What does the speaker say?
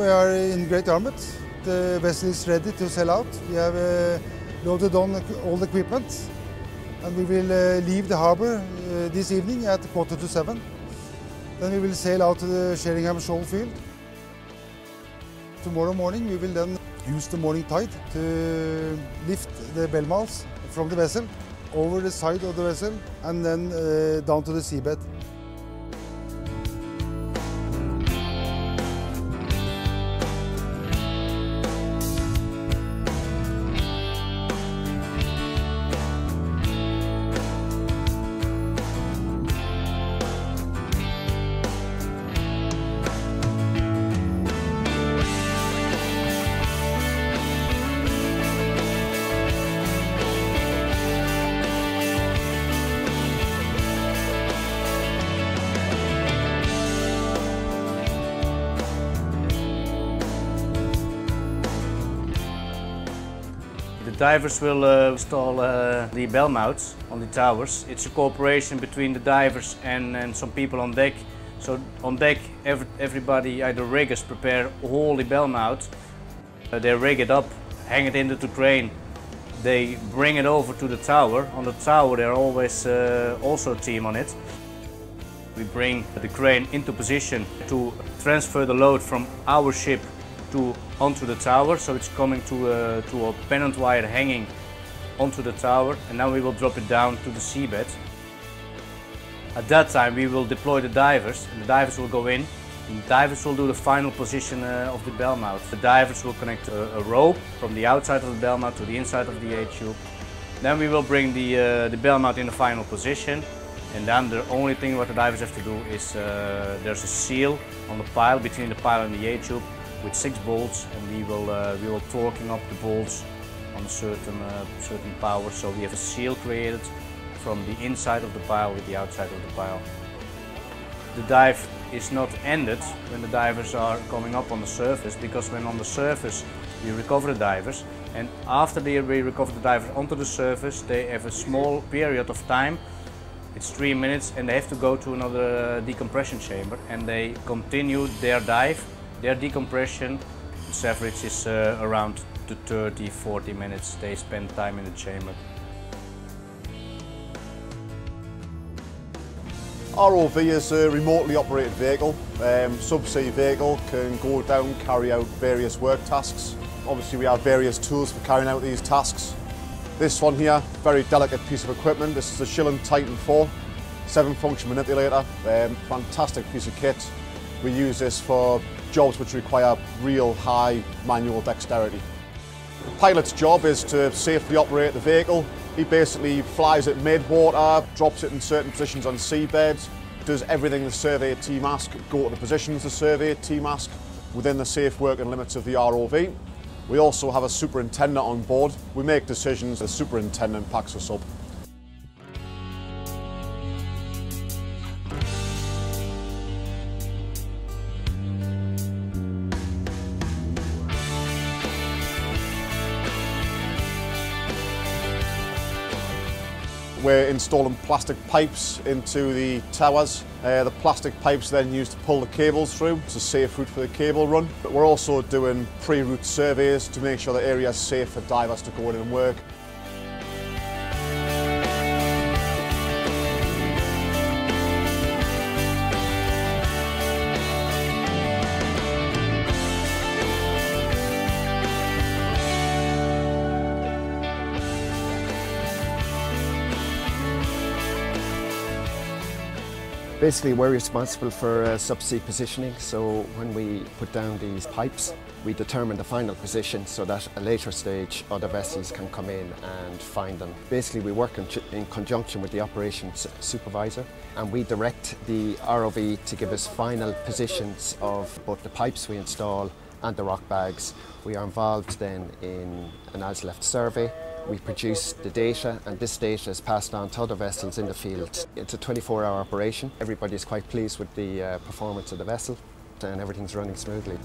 we are in Great Yarmouth. The vessel is ready to sail out. We have loaded on all the equipment and we will leave the harbour this evening at 7:15. Then we will sail out to the Sheringham Shoal field. Tomorrow morning we will then use the morning tide to lift the bellmouths from the vessel over the side of the vessel and then down to the seabed. The divers will install the bell mounts on the towers. It's a cooperation between the divers and some people on deck. So on deck, everybody, either riggers, prepare all the bell mounts. They rig it up, hang it into the crane. They bring it over to the tower. On the tower, there are always also a team on it. We bring the crane into position to transfer the load from our ship onto the tower, so it's coming to a pennant wire hanging onto the tower, and now we will drop it down to the seabed. At that time we will deploy the divers, and the divers will go in. And the divers will do the final position of the bell mount. The divers will connect a rope from the outside of the bell mount to the inside of the A-tube. Then we will bring the bell mount in the final position, and then the only thing what the divers have to do is there's a seal on the pile between the pile and the A-tube with 6 bolts, and we will torquing up the bolts on a certain power, so we have a seal created from the inside of the pile with the outside of the pile. The dive is not ended when the divers are coming up on the surface, because when on the surface we recover the divers, and after we recover the divers onto the surface, they have a small period of time. It's 3 minutes, and they have to go to another decompression chamber, and they continue their dive. Their decompression, its average is around 30-40 minutes they spend time in the chamber. ROV is a remotely operated vehicle. Subsea vehicle can go down, carry out various work tasks. Obviously we have various tools for carrying out these tasks. This one here, very delicate piece of equipment. This is the Schillen Titan 4, 7-function manipulator. Fantastic piece of kit. We use this for jobs which require real high manual dexterity. The pilot's job is to safely operate the vehicle. He basically flies it mid-water, drops it in certain positions on seabeds, does everything the surveyor team ask, go to the positions the surveyor team ask within the safe working limits of the ROV. We also have a superintendent on board. We make decisions, the superintendent packs us up. We're installing plastic pipes into the towers. The plastic pipes then used to pull the cables through. It's a safe route for the cable run. But we're also doing pre-route surveys to make sure the area is safe for divers to go in and work. Basically, we're responsible for subsea positioning, so when we put down these pipes, we determine the final position so that at a later stage other vessels can come in and find them. Basically, we work in conjunction with the operations supervisor, and we direct the ROV to give us final positions of both the pipes we install and the rock bags. We are involved then in an as-left survey. We produce the data, and this data is passed on to other vessels in the field. It's a 24-hour operation. Everybody's quite pleased with the performance of the vessel, and everything's running smoothly.